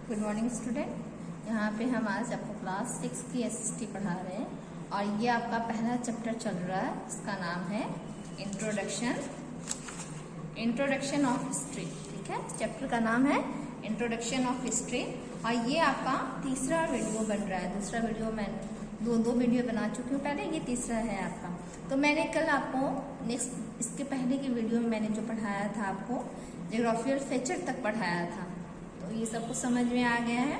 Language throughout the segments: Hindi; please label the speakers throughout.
Speaker 1: Good morning student. यहाँ पे हम आज आपको क्लास 6 की एसएसटी पढ़ा रहे हैं और ये आपका पहला चैप्टर चल रहा है। इसका नाम है इंट्रोडक्शन ऑफ हिस्ट्री। ठीक है, चैप्टर का नाम है इंट्रोडक्शन ऑफ हिस्ट्री और ये आपका तीसरा वीडियो बन रहा है। दूसरा वीडियो मैं दो वीडियो बना चुकी हूँ पहले, ये तीसरा है आपका। तो मैंने कल आपको नेक्स्ट इसके पहले की वीडियो में मैंने जो पढ़ाया था आपको ज्योग्राफिकल फीचर तक पढ़ाया था, तो ये सब कुछ समझ में आ गया है।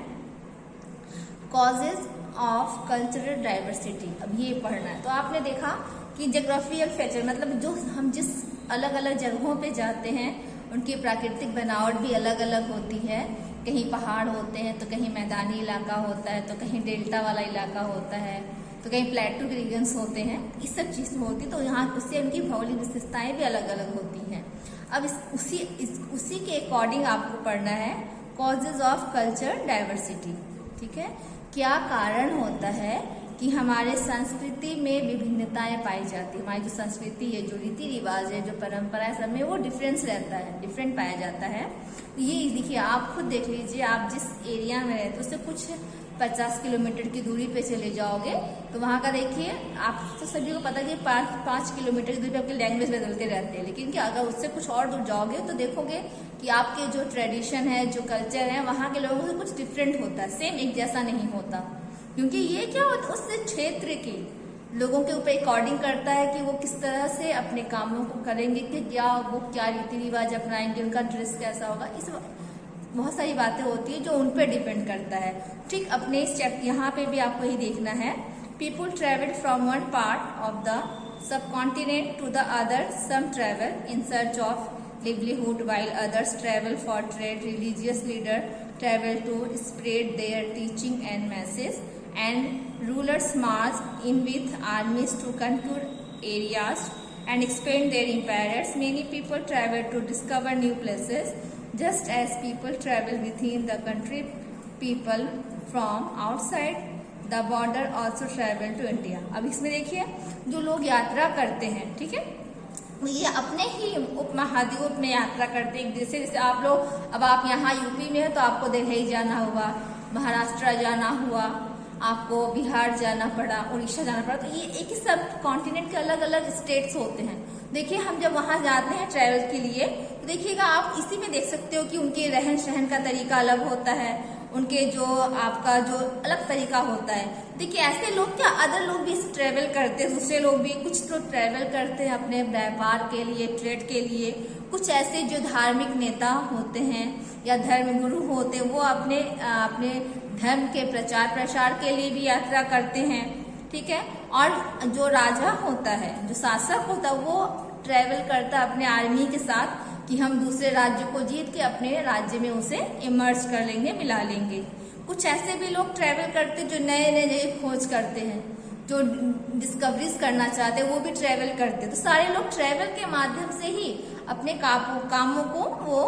Speaker 1: कॉजेज ऑफ कल्चरल डाइवर्सिटी, अब ये पढ़ना है। तो आपने देखा कि ज्योग्राफिकल फीचर मतलब जो हम जिस अलग अलग जगहों पे जाते हैं उनकी प्राकृतिक बनावट भी अलग अलग होती है। कहीं पहाड़ होते हैं तो कहीं मैदानी इलाका होता है, तो कहीं डेल्टा वाला इलाका होता है, तो कहीं प्लेटू रीजन्स होते हैं। इस सब चीज़ होती है, तो यहाँ उससे उनकी भौगोलिक विशेषताएं भी अलग अलग होती हैं। अब उसी के अकॉर्डिंग आपको पढ़ना है कॉजेज ऑफ कल्चर डाइवर्सिटी। ठीक है, क्या कारण होता है कि हमारे संस्कृति में विभिन्नताएं पाई जाती है। हमारी जो संस्कृति है, जो रीति रिवाज है, जो परंपरा है, सब में वो डिफरेंस रहता है, डिफरेंट पाया जाता है। तो ये देखिए, आप खुद देख लीजिए, आप जिस एरिया में रहते उससे कुछ 50 किलोमीटर की दूरी पे चले जाओगे तो वहाँ का देखिए, आप तो सभी को पता है कि 5 किलोमीटर की दूरी पे आपकी लैंग्वेज बदलते रहते हैं, लेकिन क्या अगर उससे कुछ और दूर जाओगे तो देखोगे कि आपके जो ट्रेडिशन है, जो कल्चर है, वहाँ के लोगों से कुछ डिफरेंट होता है, सेम एक जैसा नहीं होता। क्योंकि ये क्या होता है, उस क्षेत्र के लोगों के ऊपर अकॉर्डिंग करता है कि वो किस तरह से अपने कामों को करेंगे, कि वो क्या रीति रिवाज अपनाएंगे, उनका ड्रेस कैसा होगा। इस बहुत सारी बातें होती है जो उन पर डिपेंड करता है। ठीक, अपने इस चैप्टर यहाँ पे भी आपको ही देखना है। People travel from one part of the subcontinent to the other. Some travel in search of livelihood while others travel for trade. Religious leader travel to spread their teaching and message, and rulers march in with armies to conquer areas and expand their empires. Many people travel to discover new places, just as people travel within the country. People from outside the border also travel to India. अब इसमें देखिए, जो लोग यात्रा करते हैं, ठीक है, ये अपने ही उपमहाद्वीप में यात्रा करते हैं। जैसे आप लोग, अब आप यहाँ यूपी में है तो आपको दिल्ली जाना हुआ, महाराष्ट्र जाना हुआ, आपको बिहार जाना पड़ा, उड़ीसा जाना पड़ा। तो ये एक ही सब कॉन्टिनेंट के अलग अलग स्टेट्स होते हैं। देखिए, हम जब वहाँ जाते हैं ट्रैवल के लिए तो देखिएगा, आप इसी में देख सकते हो कि उनके रहन सहन का तरीका अलग होता है, उनके जो आपका जो अलग तरीका होता है। देखिए, ऐसे लोग क्या, अदर लोग भी ट्रैवल करते हैं, दूसरे लोग भी कुछ लोग ट्रैवल करते हैं अपने व्यापार के लिए, ट्रेड के लिए। कुछ ऐसे जो धार्मिक नेता होते हैं या धर्म गुरु होते हैं, वो अपने धर्म के प्रचार प्रसार के लिए भी यात्रा करते हैं। ठीक है, और जो राजा होता है, जो शासक होता है, वो ट्रैवल करता है अपने आर्मी के साथ कि हम दूसरे राज्य को जीत के अपने राज्य में उसे इमर्ज कर लेंगे, मिला लेंगे। कुछ ऐसे भी लोग ट्रैवल करते जो नए नए जगह खोज करते हैं, जो डिस्कवरीज करना चाहते हैं, वो भी ट्रैवल करते हैं। तो सारे लोग ट्रैवल के माध्यम से ही अपने कामों को वो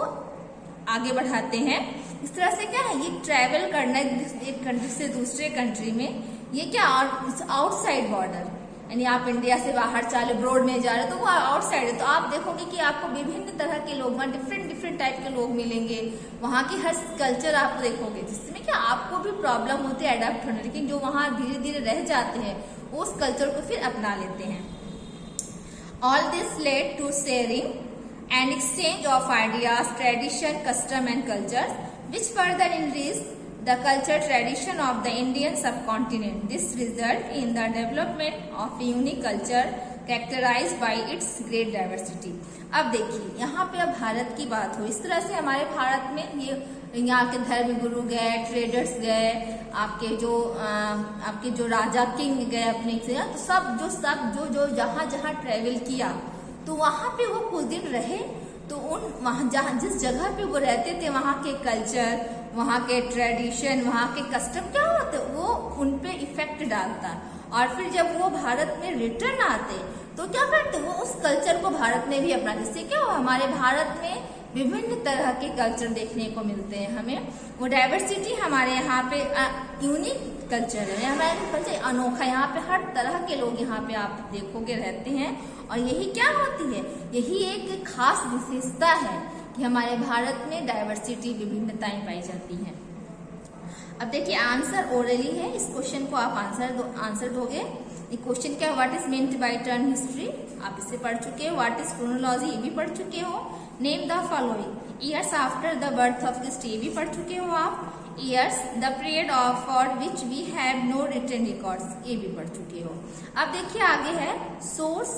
Speaker 1: आगे बढ़ाते हैं। इस तरह से क्या है, ये ट्रैवल करना एक कंट्री से दूसरे कंट्री में, ये क्या आउटसाइड बॉर्डर, यानी आप इंडिया से बाहर चले ब्रॉड में जा रहे हो तो वो आउटसाइड है। तो आप देखोगे कि आपको विभिन्न तरह के लोग, वहाँ डिफरेंट टाइप के लोग मिलेंगे, वहाँ की हर कल्चर आप देखोगे, जिसमें क्या आपको भी प्रॉब्लम होती है अडेप्ट होने, लेकिन जो वहाँ धीरे धीरे रह जाते हैं वो उस कल्चर को फिर अपना लेते हैं। All this led to sharing and exchange of ideas, tradition, custom and culture which further enrich the culture tradition of the Indian subcontinent. This result in the development of a unique culture characterized by its great diversity. अब देखिए, यहाँ पे अब भारत की बात हो, इस तरह से हमारे भारत में ये यहाँ के धर्म गुरु गए, ट्रेडर्स गए, आपके जो राजा किंग गए अपने से, तो सब जो जहाँ जहाँ ट्रेवल किया तो वहाँ पे वो कुछ दिन रहे, तो वहाँ जहाँ जिस जगह पे वो रहते थे वहाँ के कल्चर, वहाँ के ट्रेडिशन, वहाँ के कस्टम क्या होते, वो उन पे इफेक्ट डालता। और फिर जब वो भारत में रिटर्न आते तो क्या करते, वो उस कल्चर को भारत में भी अपना। जिससे क्या हो, हमारे भारत में विभिन्न तरह के कल्चर देखने को मिलते हैं। हमें वो डाइवर्सिटी, हमारे यहाँ पे यूनिक कल्चर है, हमारा कल्चर अनोखा। यहाँ पे हर तरह के लोग यहाँ पे आप देखोगे रहते हैं, और यही क्या होती है, यही एक खास विशेषता है कि हमारे भारत में डाइवर्सिटी, विभिन्नताएं पाई जाती हैं। अब देखिए आंसर ओरली है, इस क्वेश्चन को आप आंसर दोगे। ये क्वेश्चन क्या, what is meant by turn history, आप इसे पढ़ चुके हो। व्हाट इज क्रोनोलॉजी, ये भी पढ़ चुके हो। Name the following years after the birth of Christ, ये भी पढ़ चुके हो आप। Years the period of for which we have no written records, ये भी पढ़ चुके हो। अब देखिए आगे है सोर्स।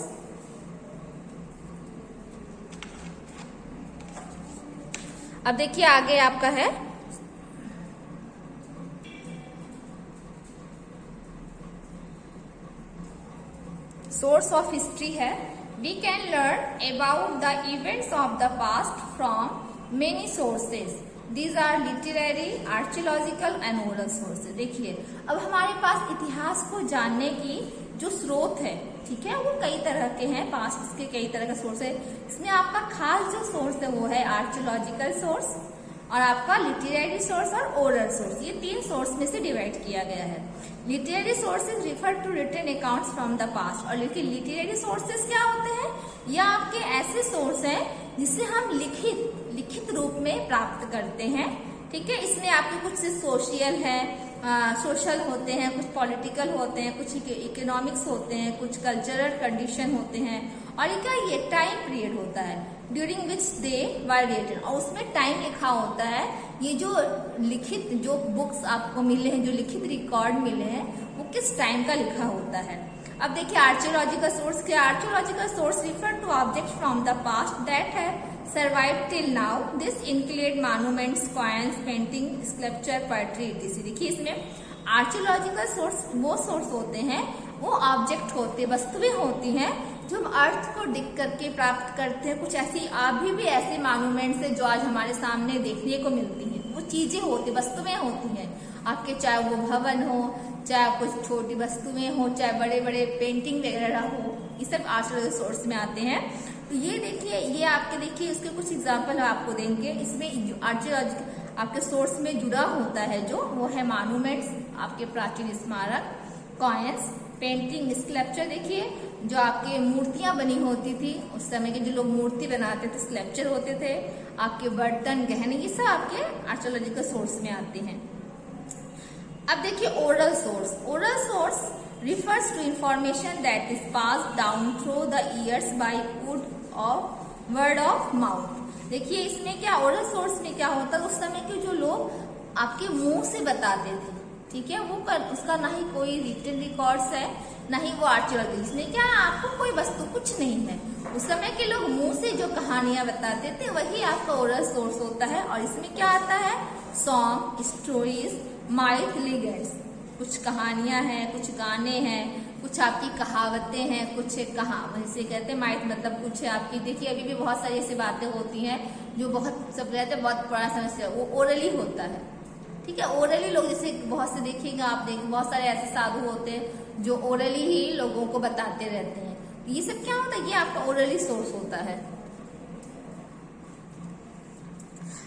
Speaker 1: अब देखिए आगे आपका है सोर्स ऑफ हिस्ट्री है। We can learn about the events of the past from many sources, these are literary, archaeological and oral sources. देखिए अब हमारे पास इतिहास को जानने की जो स्रोत है, ठीक है, वो कई तरह के हैं, पास्ट के कई तरह का सोर्स है। इसमें आपका खास जो सोर्स है वो है आर्कियोलॉजिकल सोर्स और आपका लिटरेरी सोर्स और ओरल सोर्स, ये 3 सोर्स में से डिवाइड किया गया है। Literary sources refer to written accounts from the past, और लेकिन लिटरेरी सोर्सेज क्या होते हैं, या आपके ऐसे सोर्स हैं जिसे हम लिखित रूप में प्राप्त करते हैं, ठीक है। इसमें आपके कुछ सोशल है, सोशल होते हैं, कुछ पॉलिटिकल होते हैं, कुछ इकोनॉमिक्स होते हैं, कुछ कल्चरल कंडीशन होते हैं, और ये टाइम पीरियड होता है during which they were written, और उसमें टाइम लिखा होता है। ये जो लिखित जो बुक्स आपको मिले हैं, जो लिखित रिकॉर्ड मिले हैं, वो किस टाइम का लिखा होता है। अब देखिए आर्कियोलॉजिकल सोर्स क्या, archaeological source refer to object from the past that have survived till now. This include monuments, coins, painting, sculpture, poetry etc. देखिए इसमें आर्कियोलॉजिकल सोर्स वो सोर्स होते हैं, वो ऑब्जेक्ट होते हैं, वस्तुएं होती हैं जो हम अर्थ को डिग करके प्राप्त करते हैं। कुछ ऐसी अभी भी ऐसे मॉन्यूमेंट्स है जो आज हमारे सामने देखने को मिलती हैं, वो चीजें होती, वस्तुएं होती हैं आपके, चाहे वो भवन हो, चाहे कुछ छोटी वस्तुएं हो, चाहे बड़े बड़े पेंटिंग वगैरह हो, ये सब आर्कियोलॉजिकल सोर्स में आते हैं। तो ये देखिए, ये आपके देखिए इसके कुछ एग्जाम्पल आपको देंगे। इसमें आर्कियोलॉजिकल आपके सोर्स में जुड़ा होता है जो वो है मॉन्यूमेंट्स, आपके प्राचीन स्मारक, कॉइन्स, पेंटिंग, स्कल्पचर। देखिए जो आपके मूर्तियां बनी होती थी उस समय के, जो लोग मूर्ति बनाते थे, स्कल्पचर होते थे, आपके बर्तन, गहने, ये सब आपके आर्कियोलॉजिकल सोर्स में आते हैं। अब देखिए oral source. Oral source refers to information that is passed down through the years by word of mouth। देखिए इसमें क्या, ओरल सोर्स में क्या होता है, उस समय के जो लोग आपके मुंह से बताते थे, ठीक है, वो उसका ना ही कोई रिटन रिकॉर्ड्स है, ना ही वो आर्कियोलॉजी। इसमें क्या, आपको कोई वस्तु कुछ नहीं है, उस समय के लोग मुंह से जो कहानियां बताते थे वही आपका ओरल सोर्स होता है। और इसमें क्या आता है, सॉन्ग, स्टोरीज, माइथ, लीजेंड्स, कुछ कहानियां हैं, कुछ गाने हैं, कुछ आपकी कहावतें हैं, कुछ जैसे कहते हैं माइथ, मतलब कुछ आपकी, देखिए अभी भी बहुत सारी ऐसी बातें होती हैं जो बहुत सब कहते हैं बहुत बड़ा समस्या, वो ओरली होता है, ठीक है। ओरली लोग जैसे बहुत से देखिएगा आप, बहुत सारे ऐसे साधु होते हैं जो ओरली ही लोगों को बताते रहते हैं। तो ये सब क्या होता है, ये आपका ओरली सोर्स होता है।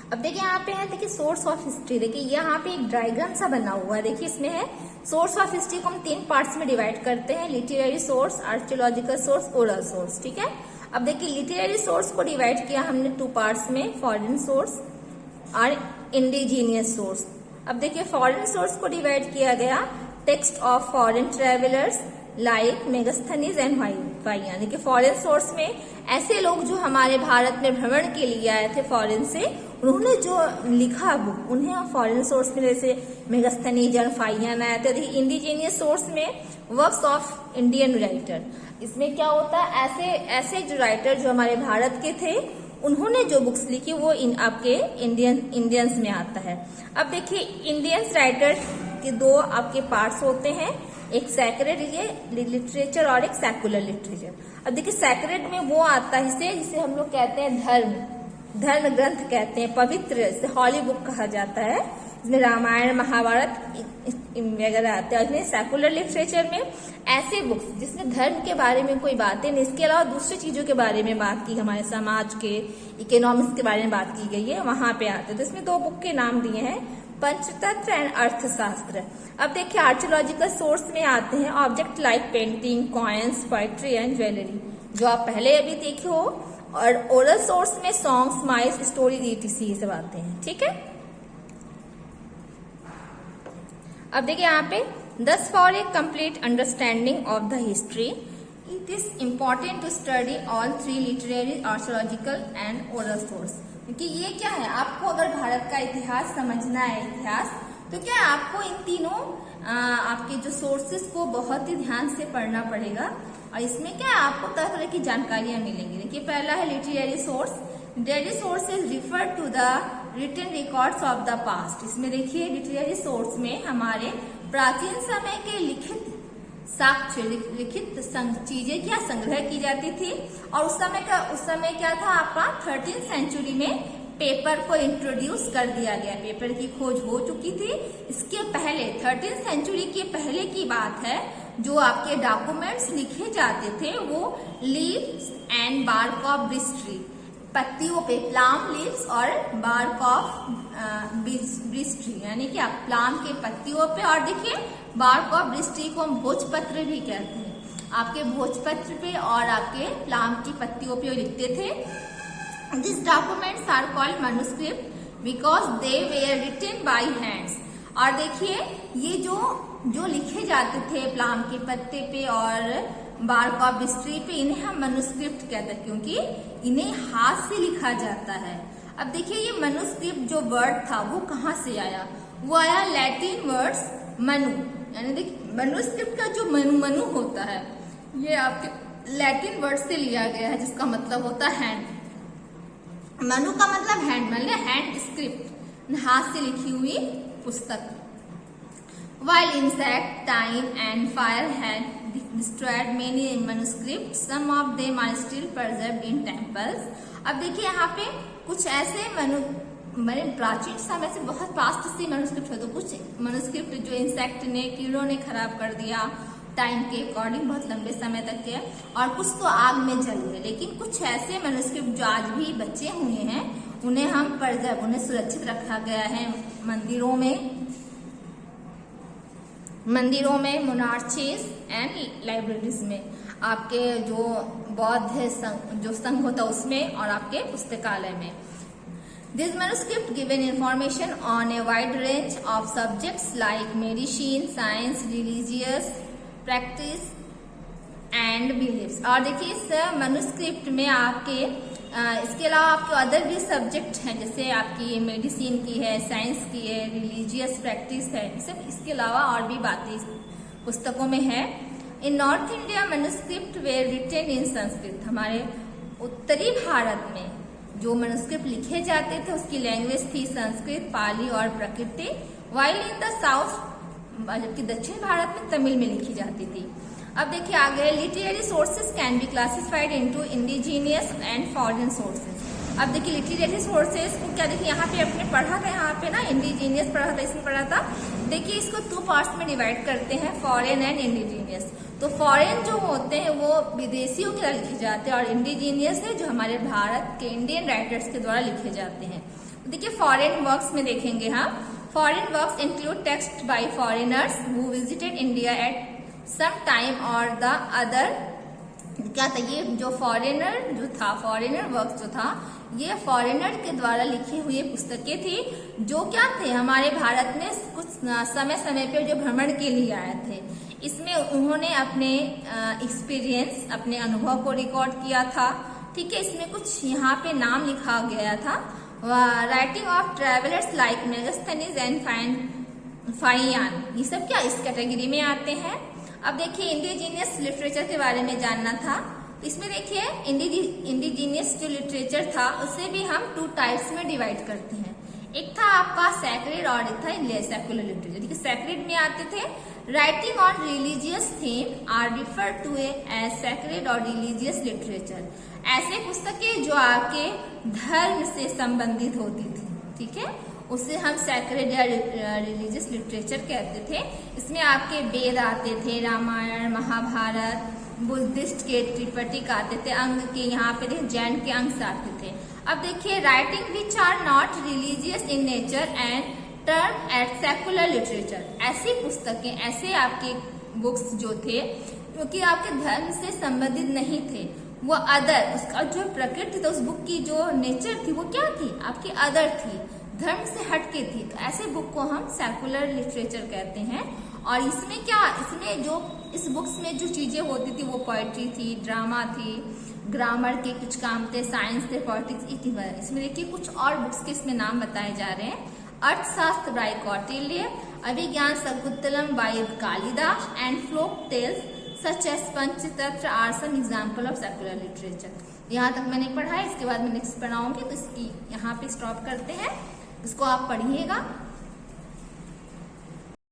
Speaker 1: अब देखिए यहाँ पे है, देखिए सोर्स ऑफ हिस्ट्री। देखिए यहाँ पे एक डायग्राम सा बना हुआ है, देखिए इसमें है सोर्स ऑफ हिस्ट्री को हम 3 पार्ट्स में डिवाइड करते हैं, literary source, archaeological source, oral source, ठीक है। अब देखिए लिटरेरी सोर्स को डिवाइड किया हमने 2 पार्ट्स में, फॉरेन सोर्स और इंडिजीनियस सोर्स। अब देखिए फॉरेन सोर्स को डिवाइड किया गया, text of foreign travellers like Megasthenes and वाइयान। देखिए फॉरेन सोर्स में ऐसे लोग जो हमारे भारत में भ्रमण के लिए आए थे फॉरेन से, उन्होंने जो लिखा बुक, उन्हें फॉरेन सोर्स में जैसे मेगास्थनीज और फाइयान आए थे। देखिए इंडिजीनियस सोर्स में वर्क्स ऑफ इंडियन राइटर। इसमें क्या होता है, ऐसे जो राइटर जो हमारे भारत के थे, उन्होंने जो बुक्स लिखी वो आपके इंडियंस में आता है। अब देखिए इंडियंस राइटर के 2 आपके पार्ट्स होते हैं, एक सैक्रेड लिटरेचर और एक सेकुलर लिटरेचर। अब देखिए सैक्रेड में वो आता है जिसे हम लोग कहते हैं धर्म ग्रंथ कहते हैं, पवित्र, जैसे हॉली बुक कहा जाता है, इसमें रामायण, महाभारत वगैरह आते हैं। इसमें सेकुलर लिटरेचर में ऐसे बुक्स जिसमें धर्म के बारे में कोई बातें नहीं, इसके अलावा दूसरी चीजों के बारे में बात की, हमारे समाज के, इकोनॉमिक्स के बारे में बात की गई है, वहां पे आते हैं। तो इसमें 2 बुक के नाम दिए हैं, पंचतंत्र एंड अर्थशास्त्र। अब देखिए आर्कियोलॉजिकल सोर्स में आते हैं object like painting, coins, poetry and jewellery, जो आप पहले अभी देखे हो। और ओरल सोर्स में सॉन्ग्स, माइथ, स्टोरी, etc. ये सब आते हैं, ठीक है। अब देखिए यहाँ पे thus for a complete understanding of the history it is important to study all three literary, archaeological and oral source। क्योंकि ये क्या है, आपको अगर भारत का इतिहास समझना है इतिहास, तो क्या है आपको इन तीनों आपके जो सोर्सेस को बहुत ही ध्यान से पढ़ना पड़ेगा। और इसमें क्या है आपको तरह तरह की जानकारियां मिलेंगी। देखिए पहला है literary source. Literary sources refer to the written records of the past. इसमें देखिए लिटरेरी सोर्स में हमारे प्राचीन समय के लिखित साक्ष्य, लिखित चीजें क्या संग्रह की जाती थी। और उस समय क्या था आपका 13th सेंचुरी में पेपर को इंट्रोड्यूस कर दिया गया। पेपर की खोज हो चुकी थी। इसके पहले 13th सेंचुरी के पहले की बात है, जो आपके डॉक्यूमेंट्स लिखे जाते थे वो leaves and bark of birch tree, पत्तियों पे, प्लाम लीव्स और बार्क ऑफ ब्रिज ट्री, यानी कि प्लाम के पत्तियों पे, और देखिए बार्क ऑफ ब्रिज ट्री को हम भोजपत्र भी कहते हैं। आपके भोजपत्र पे और आपके प्लाम की पत्तियों पे लिखते थे। These documents are called manuscript because they were written by hands। और देखिए ये जो लिखे जाते थे प्लाम के पत्ते पे और बार्क ऑफ ब्रिज ट्री पे, इन्हें हम मनुस्क्रिप्ट कहते हैं क्योंकि इन्हें हाथ से लिखा जाता है। अब देखिए ये मनुस्क्रिप्ट जो वर्ड था वो कहाँ से आया, वो आया लैटिन वर्ड्स मनु, यानी देखिए मनुस्क्रिप्ट का जो मनु होता है ये आपके लैटिन वर्ड से लिया गया है, जिसका मतलब होता है हैंड। मनु का मतलब हैंड, मतलब हैंड स्क्रिप्ट, हाथ से लिखी हुई पुस्तक। While insect, time and fire had destroyed many manuscripts, some of them are still preserved in temples। अब देखिए यहाँ पे कुछ ऐसे मैंने प्राचीन समय से बहुत पास्ट से मनुस्क्रिप्ट है, तो कुछ मनुस्क्रिप्ट जो इंसेक्ट ने, कीड़ों ने खराब कर दिया टाइम के अकॉर्डिंग, बहुत लंबे समय तक के, और कुछ तो आग में जल गए। लेकिन कुछ ऐसे मनुस्क्रिप्ट जो आज भी बचे हुए हैं उन्हें हम प्रिजर्व, उन्हें सुरक्षित रखा गया है मंदिरों में, मोनार्चीज एंड लाइब्रेरीज में, आपके जो बौद्ध जो संघ होता है उसमें, और आपके पुस्तकालय में। These manuscripts given information on a wide range of subjects like medicine, science, religious practice and beliefs। और देखिए इस मनुस्क्रिप्ट में आपके इसके अलावा आपके अदर भी सब्जेक्ट हैं, जैसे आपकी मेडिसिन की है, साइंस की है, रिलीजियस प्रैक्टिस है, सब इसके अलावा और भी बातें इस पुस्तकों में है। In North India manuscript were written in Sanskrit. हमारे उत्तरी भारत में जो मैन्युस्क्रिप्ट लिखे जाते थे उसकी लैंग्वेज थी संस्कृत, पाली और प्राकृत। वाइल इन द साउथ, जबकि दक्षिण भारत में तमिल में लिखी जाती थी। अब देखिए आगे, literary sources can be classified into indigenous and foreign sources. अब देखिए लिटरेरी सोर्सेज को क्या, देखिए यहाँ पे अपने पढ़ा था, यहाँ पे ना इंडिजीनियस पढ़ा था, इसमें पढ़ा था। देखिए इसको 2 पार्ट्स में डिवाइड करते हैं, फॉरेन एंड इंडिजीनियस। तो फॉरेन जो होते हैं वो विदेशियों के द्वारा लिखे जाते हैं, और इंडिजीनियस है जो हमारे भारत के इंडियन राइटर्स के द्वारा लिखे जाते हैं। देखिए फॉरेन वर्क्स में देखेंगे हम, foreign works include text by foreigners who visited India at some time और द अदर। क्या था ये जो फॉरेनर वर्क्स जो था, ये फॉरेनर के द्वारा लिखी हुई पुस्तकें थी, जो क्या थे हमारे भारत में कुछ समय समय पे जो भ्रमण के लिए आए थे। इसमें उन्होंने अपने एक्सपीरियंस, अपने अनुभव को रिकॉर्ड किया था। ठीक है, इसमें कुछ यहाँ पे नाम लिखा गया था, writing of travellers like Megasthenes and Fa-Hien, ये सब क्या इस कैटेगरी में आते हैं। अब देखिए इंडिजीनियस लिटरेचर के बारे में जानना था, इसमें देखिए इंडिजीनियस जो लिटरेचर था उसे भी हम 2 टाइप्स में डिवाइड करते हैं। एक था आपका सैक्रेड और एक था सेक्युलर लिटरेचर। देखिए सैक्रेड में आते थे writing on religious theme are refer to as sacred और रिलीजियस लिटरेचर। ऐसे पुस्तकें जो आपके धर्म से संबंधित होती थी, ठीक है, उसे हम सैक्रेड या रिलीजियस लिटरेचर कहते थे। इसमें आपके वेद आते थे, रामायण, महाभारत, बुद्धिस्ट के त्रिपिटक आते थे, अंग के यहाँ पे देखिए जैन के अंश आते थे। अब देखिए writing which are not religious in nature and term at secular literature. ऐसी पुस्तकें, ऐसे आपके बुक्स जो थे क्योंकि आपके धर्म से संबंधित नहीं थे, वो अदर, उसका जो प्रकृति था उस बुक की जो नेचर थी वो क्या थी, आपकी अदर थी, धर्म से हटके थी, तो ऐसे बुक को हम सेकुलर लिटरेचर कहते हैं। और इसमें क्या, इसमें जो इस बुक्स में जो चीजें होती थी वो पोएट्री थी, ड्रामा थी, ग्रामर के कुछ काम थे, साइंस थे, पॉलिटिक्स, इसमें देखिए कुछ और बुक्स के इसमें नाम बताए जा रहे हैं। Arthashastra by Kautilya, Abhijnana Shakuntalam by Kalidasa and folk tales such as Panchatantra are some example of secular literature. यहाँ तक मैंने पढ़ा है, इसके बाद मैं नेक्स्ट पढ़ाऊंगी, तो इसकी यहाँ पे स्टॉप करते हैं, इसको आप पढ़िएगा।